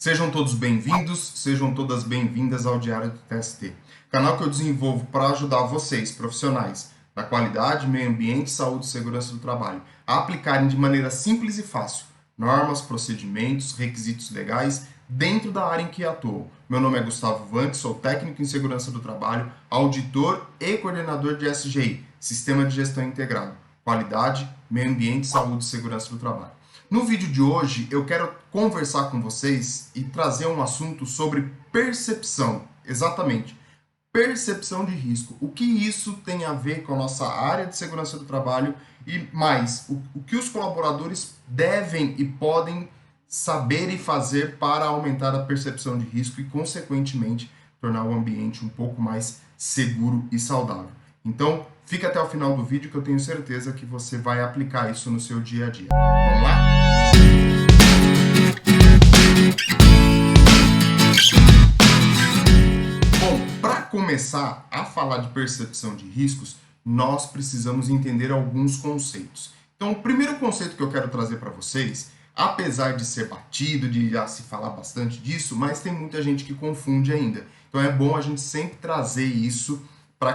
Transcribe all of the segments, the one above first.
Sejam todos bem-vindos, sejam todas bem-vindas ao Diário do TST, canal que eu desenvolvo para ajudar vocês, profissionais da qualidade, meio ambiente, saúde e segurança do trabalho, a aplicarem de maneira simples e fácil normas, procedimentos, requisitos legais dentro da área em que atuam. Meu nome é Gustavo Vanck, sou técnico em segurança do trabalho, auditor e coordenador de SGI, Sistema de Gestão Integrado, qualidade, meio ambiente, saúde e segurança do trabalho. No vídeo de hoje, eu quero conversar com vocês e trazer um assunto sobre percepção. Exatamente, percepção de risco. O que isso tem a ver com a nossa área de segurança do trabalho e mais, o que os colaboradores devem e podem saber e fazer para aumentar a percepção de risco e, consequentemente, tornar o ambiente um pouco mais seguro e saudável. Então, fica até o final do vídeo que eu tenho certeza que você vai aplicar isso no seu dia a dia. Vamos lá? Bom, para começar a falar de percepção de riscos, nós precisamos entender alguns conceitos. Então, o primeiro conceito que eu quero trazer para vocês, apesar de ser batido, de já se falar bastante disso, mas tem muita gente que confunde ainda. Então, é bom a gente sempre trazer isso para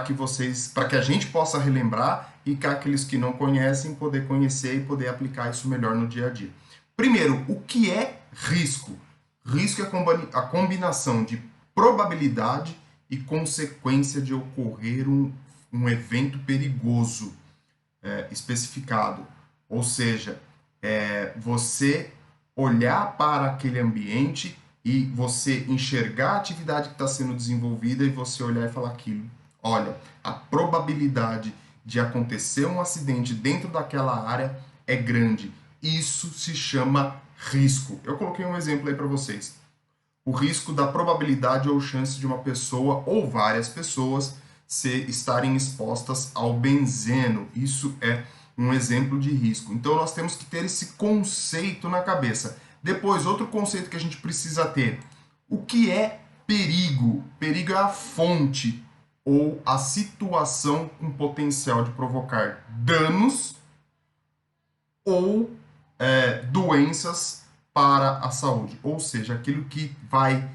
que a gente possa relembrar e que aqueles que não conhecem poder conhecer e poder aplicar isso melhor no dia a dia. Primeiro, o que é risco? Risco é a combinação de probabilidade e consequência de ocorrer um evento perigoso especificado. Ou seja, você olhar para aquele ambiente e você enxergar a atividade que está sendo desenvolvida e você olhar e falar aquilo. Olha, a probabilidade de acontecer um acidente dentro daquela área é grande. Isso se chama risco. Eu coloquei um exemplo aí para vocês. O risco da probabilidade ou chance de uma pessoa ou várias pessoas estarem expostas ao benzeno. Isso é um exemplo de risco. Então nós temos que ter esse conceito na cabeça. Depois, outro conceito que a gente precisa ter. O que é perigo? Perigo é a fonte ou a situação com potencial de provocar danos ou doenças para a saúde. Ou seja, aquilo que vai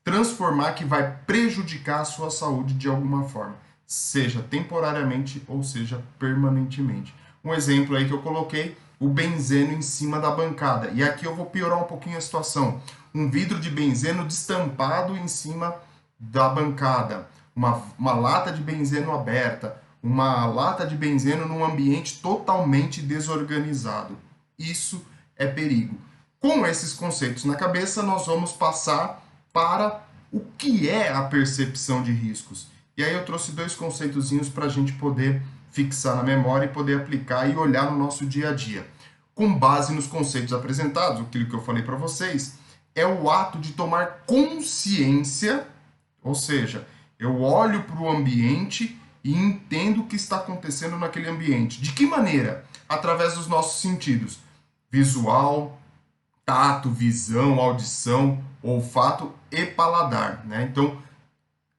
transformar, que vai prejudicar a sua saúde de alguma forma, seja temporariamente ou seja permanentemente. Um exemplo aí que eu coloquei, o benzeno em cima da bancada. E aqui eu vou piorar um pouquinho a situação. Um vidro de benzeno destampado em cima da bancada. Uma lata de benzeno aberta. Uma lata de benzeno num ambiente totalmente desorganizado. Isso é perigo. Com esses conceitos na cabeça, nós vamos passar para o que é a percepção de riscos. E aí eu trouxe dois conceitozinhos para a gente poder fixar na memória e poder aplicar e olhar no nosso dia a dia. Com base nos conceitos apresentados, aquilo que eu falei para vocês, é o ato de tomar consciência, ou seja, eu olho para o ambiente e entendo o que está acontecendo naquele ambiente. De que maneira? Através dos nossos sentidos. Visual, tato, visão, audição, olfato e paladar, né? Então,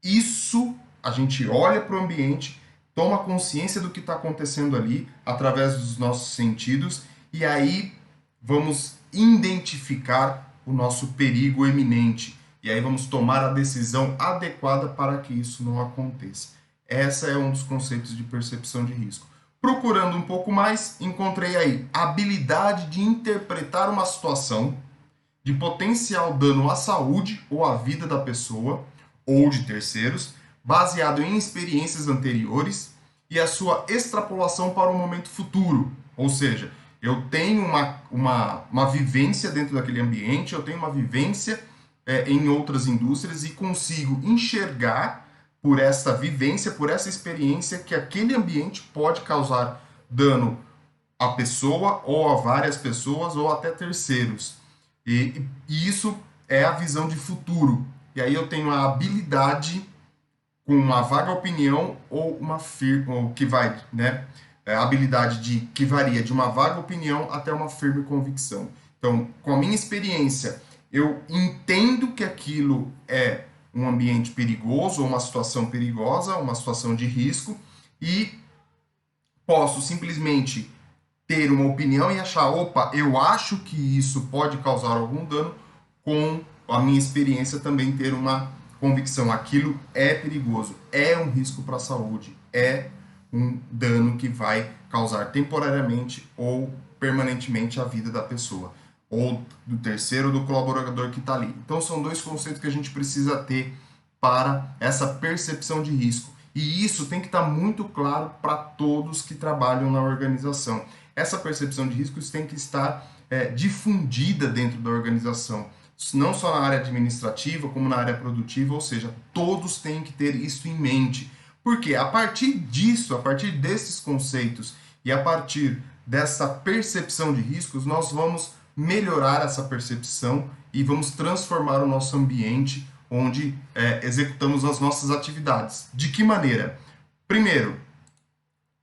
isso a gente olha para o ambiente, toma consciência do que está acontecendo ali através dos nossos sentidos e aí vamos identificar o nosso perigo eminente e aí vamos tomar a decisão adequada para que isso não aconteça. Essa é um dos conceitos de percepção de risco. Procurando um pouco mais, encontrei aí a habilidade de interpretar uma situação de potencial dano à saúde ou à vida da pessoa ou de terceiros, baseado em experiências anteriores e a sua extrapolação para o momento futuro. Ou seja, eu tenho uma vivência dentro daquele ambiente, eu tenho uma vivência em outras indústrias e consigo enxergar por essa vivência, por essa experiência, que aquele ambiente pode causar dano à pessoa ou a várias pessoas ou até terceiros. E isso é a visão de futuro. E aí eu tenho a habilidade com uma vaga opinião ou uma firme, ou que vai, né? A habilidade que varia de uma vaga opinião até uma firme convicção. Então, com a minha experiência, eu entendo que aquilo é um ambiente perigoso, ou uma situação perigosa, uma situação de risco, e posso simplesmente ter uma opinião e achar, opa, eu acho que isso pode causar algum dano, com a minha experiência também ter uma convicção, aquilo é perigoso, é um risco para a saúde, é um dano que vai causar temporariamente ou permanentemente a vida da pessoa, ou do terceiro ou do colaborador que está ali. Então são dois conceitos que a gente precisa ter para essa percepção de risco. E isso tem que estar muito claro para todos que trabalham na organização. Essa percepção de riscos tem que estar difundida dentro da organização, não só na área administrativa, como na área produtiva, ou seja, todos têm que ter isso em mente. Porque a partir disso, a partir desses conceitos e a partir dessa percepção de riscos, nós vamos melhorar essa percepção e vamos transformar o nosso ambiente onde executamos as nossas atividades. De que maneira? Primeiro,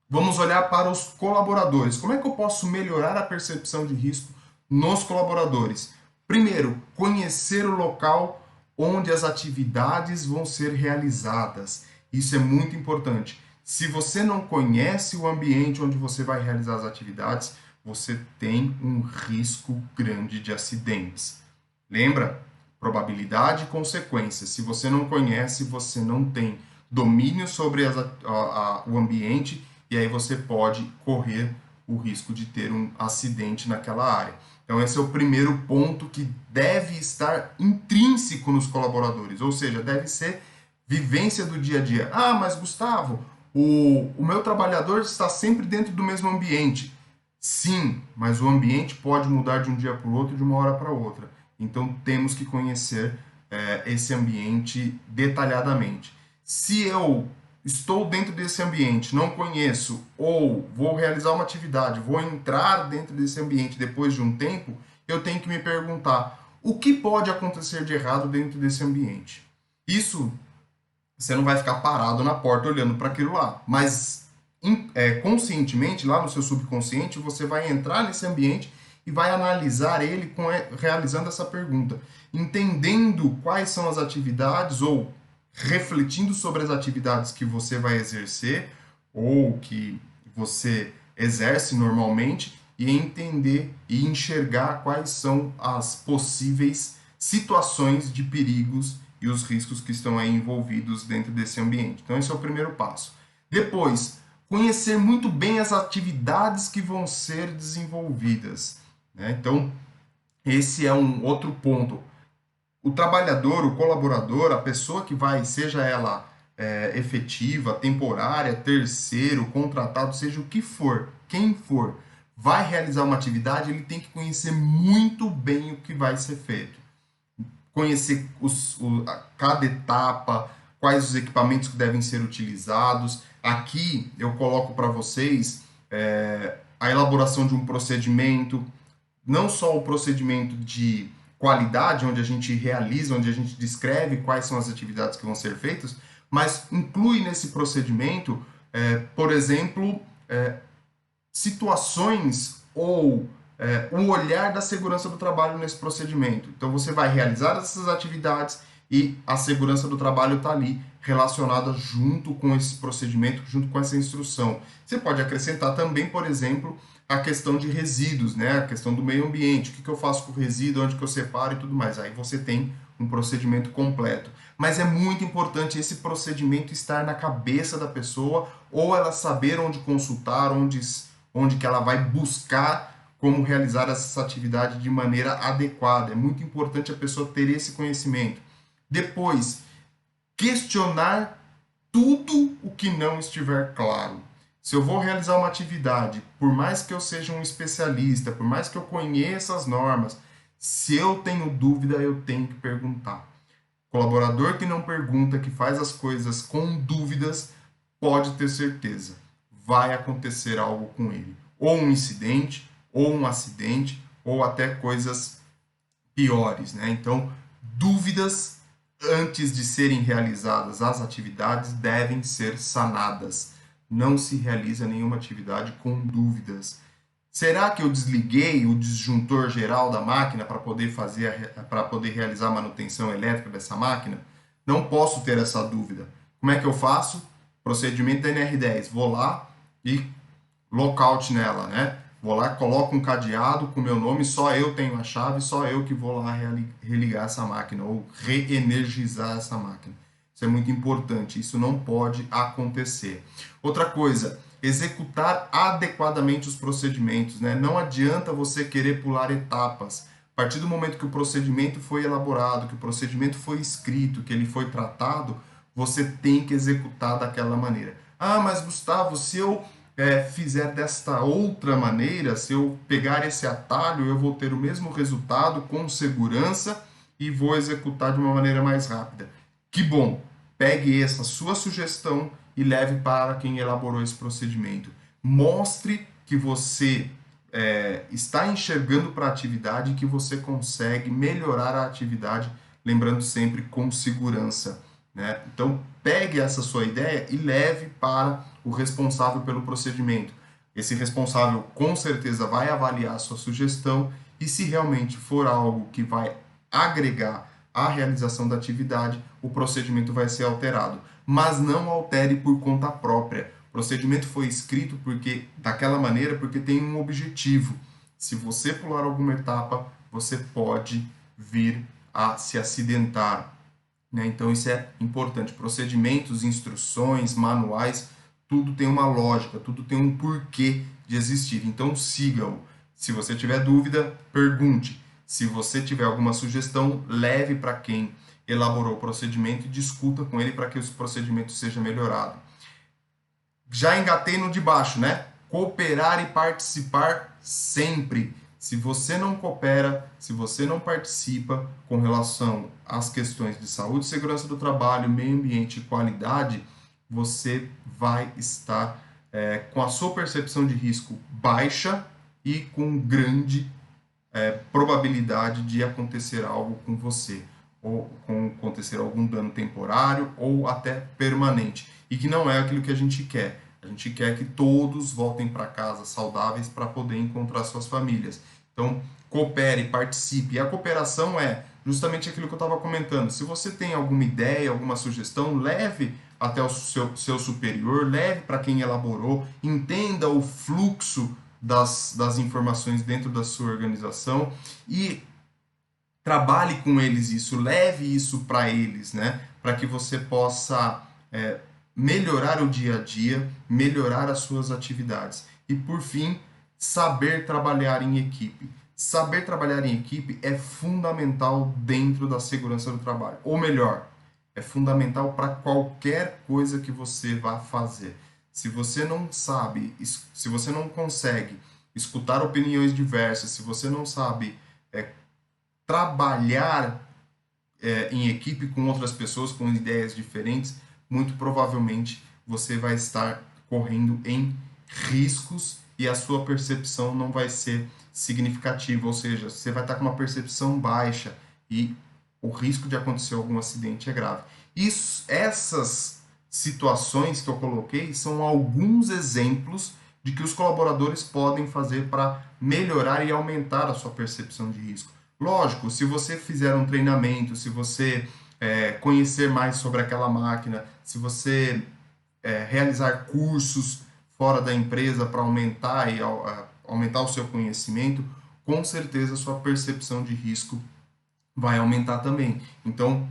vamos olhar para os colaboradores. Como é que eu posso melhorar a percepção de risco nos colaboradores? Primeiro, conhecer o local onde as atividades vão ser realizadas. Isso é muito importante. Se você não conhece o ambiente onde você vai realizar as atividades, você tem um risco grande de acidentes. Lembra? Probabilidade e consequência. Se você não conhece, você não tem domínio sobre o ambiente e aí você pode correr o risco de ter um acidente naquela área. Então esse é o primeiro ponto que deve estar intrínseco nos colaboradores, ou seja, deve ser vivência do dia a dia. Ah, mas Gustavo, o meu trabalhador está sempre dentro do mesmo ambiente. Sim, mas o ambiente pode mudar de um dia para o outro, de uma hora para outra. Então temos que conhecer esse ambiente detalhadamente. Se eu estou dentro desse ambiente, não conheço, ou vou realizar uma atividade, vou entrar dentro desse ambiente depois de um tempo, eu tenho que me perguntar o que pode acontecer de errado dentro desse ambiente. Isso, você não vai ficar parado na porta olhando para aquilo lá, mas conscientemente, lá no seu subconsciente, você vai entrar nesse ambiente e vai analisar ele realizando essa pergunta, entendendo quais são as atividades ou refletindo sobre as atividades que você vai exercer ou que você exerce normalmente e entender e enxergar quais são as possíveis situações de perigos e os riscos que estão aí envolvidos dentro desse ambiente. Então esse é o primeiro passo. Depois, conhecer muito bem as atividades que vão ser desenvolvidas, né? Então esse é um outro ponto. O trabalhador, o colaborador, a pessoa que vai, seja ela efetiva, temporária, terceiro, contratado, seja o que for, quem for, vai realizar uma atividade, ele tem que conhecer muito bem o que vai ser feito. Conhecer cada etapa, quais os equipamentos que devem ser utilizados. Aqui eu coloco para vocês a elaboração de um procedimento, não só o procedimento de qualidade, onde a gente realiza, onde a gente descreve quais são as atividades que vão ser feitas, mas inclui nesse procedimento, por exemplo, situações ou o olhar da segurança do trabalho nesse procedimento. Então você vai realizar essas atividades e a segurança do trabalho está ali relacionada junto com esse procedimento, junto com essa instrução. Você pode acrescentar também, por exemplo, a questão de resíduos, né? A questão do meio ambiente, o que eu faço com o resíduo, onde que eu separo e tudo mais. Aí você tem um procedimento completo. Mas é muito importante esse procedimento estar na cabeça da pessoa ou ela saber onde consultar, onde que ela vai buscar como realizar essa atividade de maneira adequada. É muito importante a pessoa ter esse conhecimento. Depois, questionar tudo o que não estiver claro. Se eu vou realizar uma atividade, por mais que eu seja um especialista, por mais que eu conheça as normas, se eu tenho dúvida, eu tenho que perguntar. Colaborador que não pergunta, que faz as coisas com dúvidas, pode ter certeza, vai acontecer algo com ele. Ou um incidente, ou um acidente, ou até coisas piores, né? Então, dúvidas antes de serem realizadas as atividades devem ser sanadas. Não se realiza nenhuma atividade com dúvidas. Será que eu desliguei o disjuntor geral da máquina para poder realizar a manutenção elétrica dessa máquina? Não posso ter essa dúvida. Como é que eu faço? Procedimento da NR10. Vou lá e lockout nela, né? Vou lá, coloco um cadeado com meu nome, só eu tenho a chave, só eu que vou lá religar essa máquina ou reenergizar essa máquina. Isso é muito importante, isso não pode acontecer. Outra coisa, executar adequadamente os procedimentos, né? Não adianta você querer pular etapas. A partir do momento que o procedimento foi elaborado, que o procedimento foi escrito, que ele foi tratado, você tem que executar daquela maneira. Ah, mas Gustavo, se eu fizer desta outra maneira, se eu pegar esse atalho, eu vou ter o mesmo resultado com segurança e vou executar de uma maneira mais rápida. Que bom! Pegue essa sua sugestão e leve para quem elaborou esse procedimento. Mostre que você está enxergando para a atividade e que você consegue melhorar a atividade, lembrando sempre com segurança, né? Então, pegue essa sua ideia e leve para o responsável pelo procedimento. Esse responsável com certeza vai avaliar a sua sugestão e se realmente for algo que vai agregar à realização da atividade, o procedimento vai ser alterado. Mas não altere por conta própria. O procedimento foi escrito daquela maneira porque tem um objetivo. Se você pular alguma etapa, você pode vir a se acidentar, né? Então isso é importante. Procedimentos, instruções, manuais, tudo tem uma lógica, tudo tem um porquê de existir. Então siga-o. Se você tiver dúvida, pergunte. Se você tiver alguma sugestão, leve para quem elaborou o procedimento e discuta com ele para que esse procedimento seja melhorado. Já engatei no de baixo, né? Cooperar e participar sempre. Se você não coopera, se você não participa com relação às questões de saúde e segurança do trabalho, meio ambiente e qualidade, você vai estar com a sua percepção de risco baixa e com grande probabilidade de acontecer algo com você, ou acontecer algum dano temporário ou até permanente, e que não é aquilo que a gente quer. A gente quer que todos voltem para casa saudáveis para poder encontrar suas famílias. Então, coopere, participe. E a cooperação é justamente aquilo que eu estava comentando. Se você tem alguma ideia, alguma sugestão, leve até o seu superior, leve para quem elaborou, entenda o fluxo das informações dentro da sua organização e trabalhe com eles isso, leve isso para eles, né? Para que você possa melhorar o dia a dia, melhorar as suas atividades. E por fim, saber trabalhar em equipe. Saber trabalhar em equipe é fundamental dentro da segurança do trabalho. Ou melhor, é fundamental para qualquer coisa que você vá fazer. Se você não sabe, se você não consegue escutar opiniões diversas, se você não sabe trabalhar em equipe com outras pessoas com ideias diferentes, muito provavelmente você vai estar correndo em riscos e a sua percepção não vai ser significativa, ou seja, você vai estar com uma percepção baixa e o risco de acontecer algum acidente é grave. Essas situações que eu coloquei são alguns exemplos de que os colaboradores podem fazer para melhorar e aumentar a sua percepção de risco. Lógico, se você fizer um treinamento, se você conhecer mais sobre aquela máquina, se você realizar cursos fora da empresa para aumentar o seu conhecimento, com certeza a sua percepção de risco vai aumentar também. Então,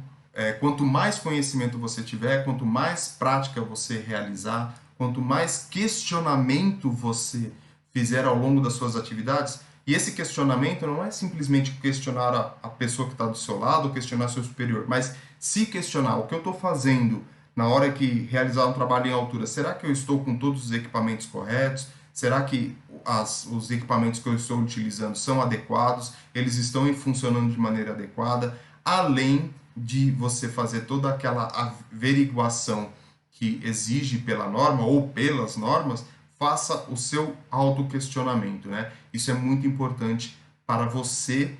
quanto mais conhecimento você tiver, quanto mais prática você realizar, quanto mais questionamento você fizer ao longo das suas atividades, e esse questionamento não é simplesmente questionar a pessoa que está do seu lado, ou questionar seu superior, mas se questionar o que eu estou fazendo na hora que realizar um trabalho em altura. Será que eu estou com todos os equipamentos corretos? Será que os equipamentos que eu estou utilizando são adequados? Eles estão funcionando de maneira adequada? Além de você fazer toda aquela averiguação que exige pela norma ou pelas normas, faça o seu autoquestionamento, né? Isso é muito importante para você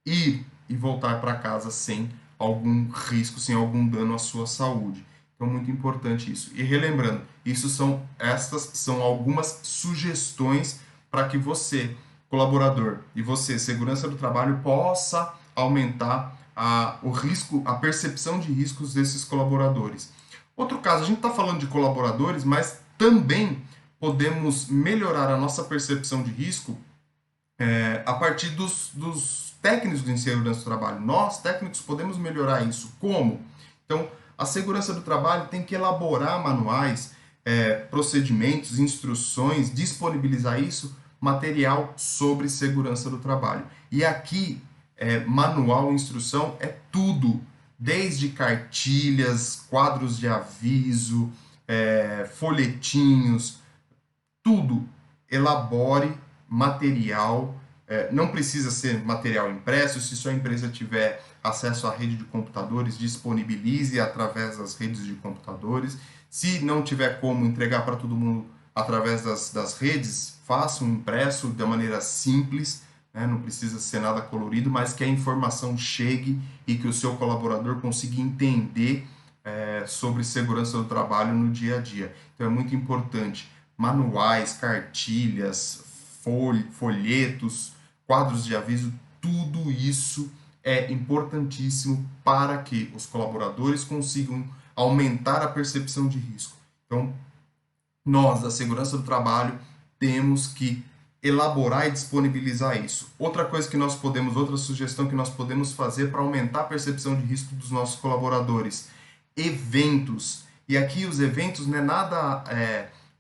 ir e voltar para casa sem algum risco, sem algum dano à sua saúde. Então, muito importante isso. E relembrando, estas são algumas sugestões para que você, colaborador, e você, segurança do trabalho, possa aumentar o risco, a percepção de riscos desses colaboradores. Outro caso, a gente está falando de colaboradores, mas também podemos melhorar a nossa percepção de risco a partir dos técnicos de segurança do trabalho. Nós, técnicos, podemos melhorar isso. Como? Então, a segurança do trabalho tem que elaborar manuais, procedimentos, instruções, disponibilizar isso, material sobre segurança do trabalho. E aqui, manual, instrução, é tudo, desde cartilhas, quadros de aviso, folhetinhos, tudo. Elabore material, não precisa ser material impresso, se sua empresa tiver acesso à rede de computadores, disponibilize através das redes de computadores. Se não tiver como entregar para todo mundo através das redes, faça um impresso de maneira simples, né? Não precisa ser nada colorido, mas que a informação chegue e que o seu colaborador consiga entender sobre segurança do trabalho no dia a dia. Então é muito importante manuais, cartilhas, folhetos, quadros de aviso, tudo isso é importantíssimo para que os colaboradores consigam aumentar a percepção de risco. Então, nós, da segurança do trabalho, temos que elaborar e disponibilizar isso. Outra sugestão que nós podemos fazer para aumentar a percepção de risco dos nossos colaboradores, eventos. E aqui os eventos não é nada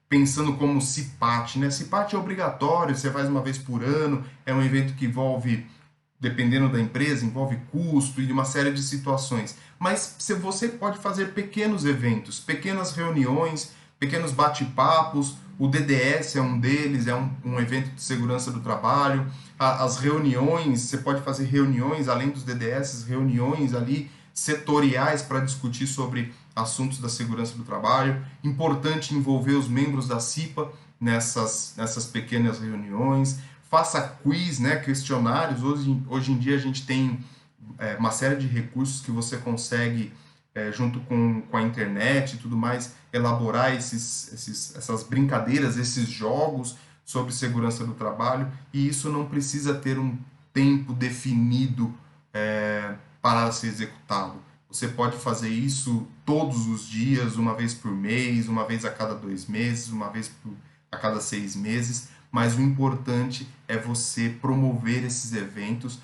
pensando como CIPAT, né? CIPAT é obrigatório, você faz uma vez por ano, é um evento que envolve, dependendo da empresa, envolve custo e uma série de situações. Mas você pode fazer pequenos eventos, pequenas reuniões, pequenos bate-papos. O DDS é um deles, é um evento de segurança do trabalho. As reuniões, você pode fazer reuniões, além dos DDS, reuniões ali setoriais para discutir sobre assuntos da segurança do trabalho. Importante envolver os membros da CIPA nessas pequenas reuniões. Faça quiz, né, questionários. Hoje em dia a gente tem uma série de recursos que você consegue, junto com a internet e tudo mais, elaborar essas brincadeiras, esses jogos sobre segurança do trabalho, e isso não precisa ter um tempo definido para ser executado. Você pode fazer isso todos os dias, uma vez por mês, uma vez a cada 2 meses, uma vez a cada 6 meses, mas o importante é você promover esses eventos.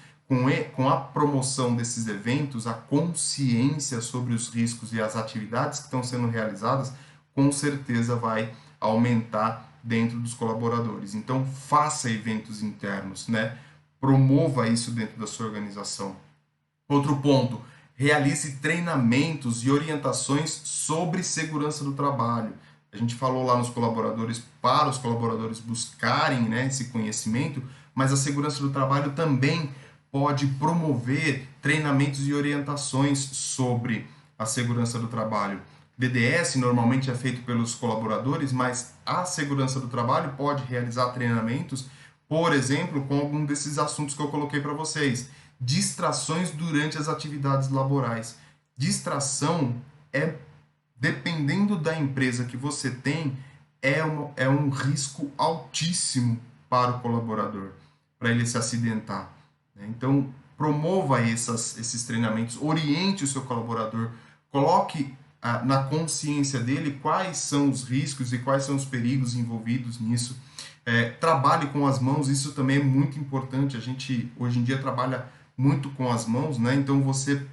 Com a promoção desses eventos, a consciência sobre os riscos e as atividades que estão sendo realizadas, com certeza vai aumentar dentro dos colaboradores. Então, faça eventos internos, né? Promova isso dentro da sua organização. Outro ponto, realize treinamentos e orientações sobre segurança do trabalho. A gente falou lá nos colaboradores, para os colaboradores buscarem, né, esse conhecimento, mas a segurança do trabalho também pode promover treinamentos e orientações sobre a segurança do trabalho. DDS normalmente é feito pelos colaboradores, mas a segurança do trabalho pode realizar treinamentos, por exemplo, com algum desses assuntos que eu coloquei para vocês. Distrações durante as atividades laborais. Distração dependendo da empresa que você tem, é um risco altíssimo para o colaborador, para ele se acidentar. Então, promova esses treinamentos, oriente o seu colaborador, coloque na consciência dele quais são os riscos e quais são os perigos envolvidos nisso. Trabalhe com as mãos, isso também é muito importante. A gente, hoje em dia, trabalha muito com as mãos, né? Então, você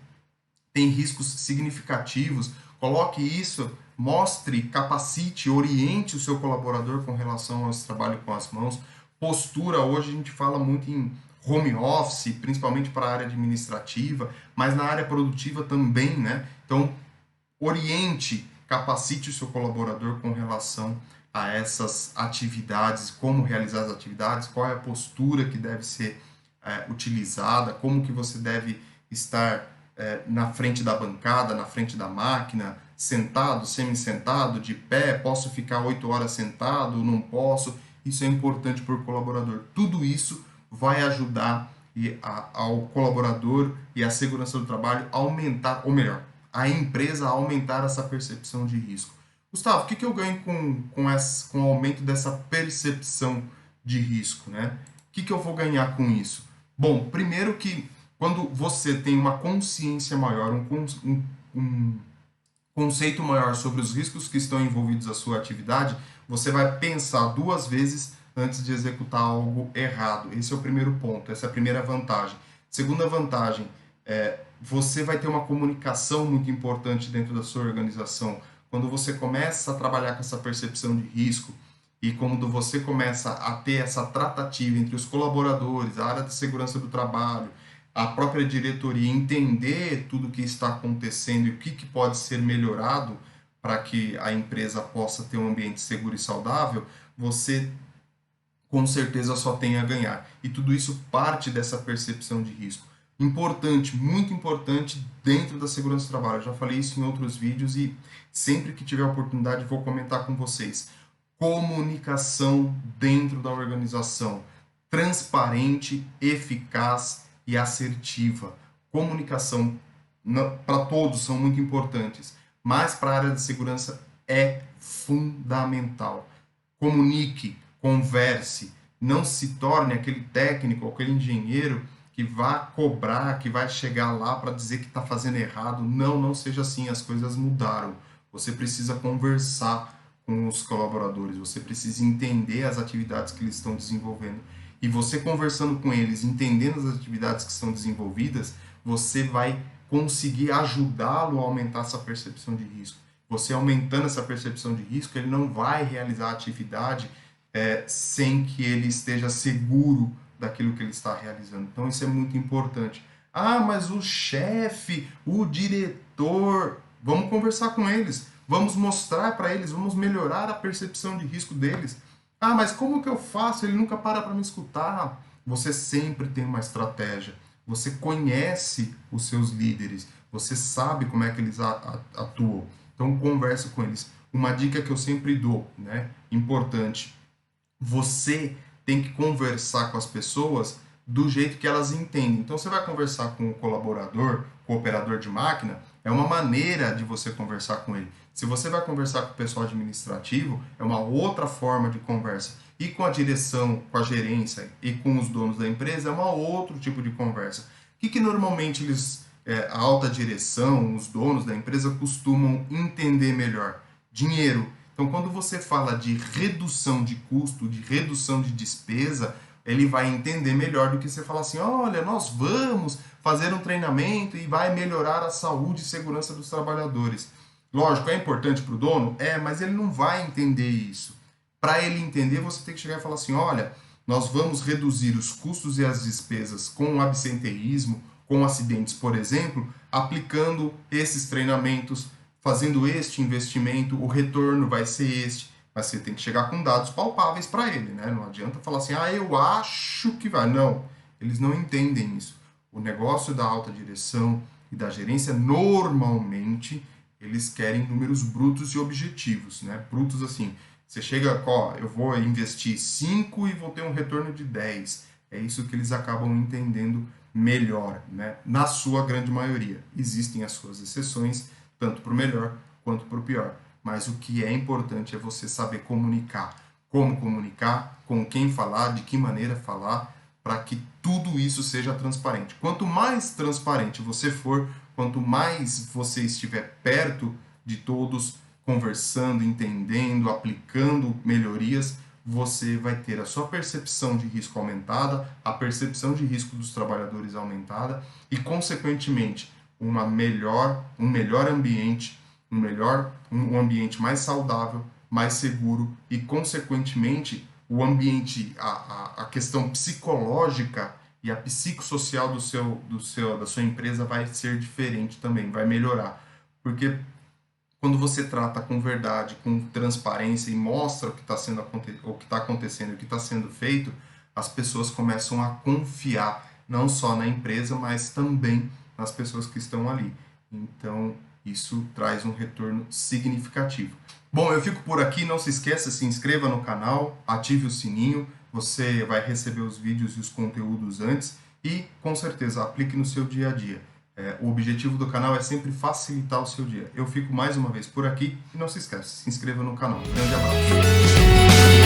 tem riscos significativos, coloque isso, mostre, capacite, oriente o seu colaborador com relação ao trabalho com as mãos. Postura, hoje a gente fala muito em home office, principalmente para a área administrativa, mas na área produtiva também, né? Então, oriente, capacite o seu colaborador com relação a essas atividades, como realizar as atividades, qual é a postura que deve ser utilizada, como que você deve estar na frente da bancada, na frente da máquina, sentado, semi-sentado, de pé, posso ficar 8 horas sentado, não posso. Isso é importante para o colaborador. Tudo isso vai ajudar ao colaborador e a segurança do trabalho a aumentar, ou melhor, a empresa a aumentar essa percepção de risco. Gustavo, o que eu ganho com o aumento dessa percepção de risco, né? O que eu vou ganhar com isso? Bom, primeiro que quando você tem uma consciência maior, um conceito maior sobre os riscos que estão envolvidos à sua atividade, você vai pensar 2 vezes antes de executar algo errado. Esse é o primeiro ponto, essa é a primeira vantagem. Segunda vantagem, você vai ter uma comunicação muito importante dentro da sua organização. Quando você começa a trabalhar com essa percepção de risco e quando você começa a ter essa tratativa entre os colaboradores, a área de segurança do trabalho, a própria diretoria, entender tudo o que está acontecendo e o que pode ser melhorado para que a empresa possa ter um ambiente seguro e saudável, você com certeza só tem a ganhar. E tudo isso parte dessa percepção de risco. Importante, muito importante dentro da segurança do trabalho. Eu já falei isso em outros vídeos e sempre que tiver oportunidade vou comentar com vocês. Comunicação dentro da organização. Transparente, eficaz e assertiva. Comunicação para todos são muito importantes, mas para a área de segurança é fundamental. Comunique, converse, não se torne aquele técnico, aquele engenheiro que vai cobrar, que vai chegar lá para dizer que está fazendo errado. Não, não seja assim, as coisas mudaram. Você precisa conversar com os colaboradores, você precisa entender as atividades que eles estão desenvolvendo. E você conversando com eles, entendendo as atividades que são desenvolvidas, você vai conseguir ajudá-lo a aumentar essa percepção de risco. Você aumentando essa percepção de risco, ele não vai realizar a atividade sem que ele esteja seguro daquilo que ele está realizando. Então isso é muito importante. Ah, mas o chefe, o diretor, vamos conversar com eles, vamos mostrar para eles, vamos melhorar a percepção de risco deles. Ah, mas como que eu faço? Ele nunca para me escutar. Você sempre tem uma estratégia. Você conhece os seus líderes. Você sabe como é que eles atuam. Então, converse com eles. Uma dica que eu sempre dou, né? Importante. Você tem que conversar com as pessoas do jeito que elas entendem. Então, você vai conversar com o colaborador, com o operador de máquina, é uma maneira de você conversar com ele. Se você vai conversar com o pessoal administrativo, é uma outra forma de conversa. E com a direção, com a gerência e com os donos da empresa, é um outro tipo de conversa. O que normalmente a alta direção, os donos da empresa costumam entender melhor? Dinheiro. Então, quando você fala de redução de custo, de redução de despesa, ele vai entender melhor do que você falar assim, olha, nós vamos fazer um treinamento e vai melhorar a saúde e segurança dos trabalhadores. Lógico, é importante para o dono? Mas ele não vai entender isso. Para ele entender, você tem que chegar e falar assim, olha, nós vamos reduzir os custos e as despesas com o absenteísmo, com acidentes, por exemplo, aplicando esses treinamentos, fazendo este investimento, o retorno vai ser este, mas você tem que chegar com dados palpáveis para ele, né? Não adianta falar assim, eu acho que vai. Não, eles não entendem isso. O negócio da alta direção e da gerência, normalmente, eles querem números brutos e objetivos, né? Brutos assim, você chega, eu vou investir 5 e vou ter um retorno de 10. É isso que eles acabam entendendo melhor, né? Na sua grande maioria. Existem as suas exceções, tanto para o melhor quanto para o pior. Mas o que é importante é você saber comunicar. Como comunicar, com quem falar, de que maneira falar, para que tudo isso seja transparente. Quanto mais transparente você for, quanto mais você estiver perto de todos, conversando, entendendo, aplicando melhorias, você vai ter a sua percepção de risco aumentada, a percepção de risco dos trabalhadores aumentada e, consequentemente, um melhor ambiente, um ambiente mais saudável, mais seguro e, consequentemente, o ambiente, a questão psicológica e a psicossocial da sua empresa vai ser diferente também, vai melhorar. Porque quando você trata com verdade, com transparência e mostra o que está acontecendo, o que está sendo feito, as pessoas começam a confiar não só na empresa, mas também nas pessoas que estão ali. Então, isso traz um retorno significativo. Bom, eu fico por aqui. Não se esqueça, se inscreva no canal, ative o sininho, você vai receber os vídeos e os conteúdos antes e, com certeza, aplique no seu dia a dia. O objetivo do canal é sempre facilitar o seu dia. Eu fico mais uma vez por aqui e não se esqueça, se inscreva no canal. Grande abraço!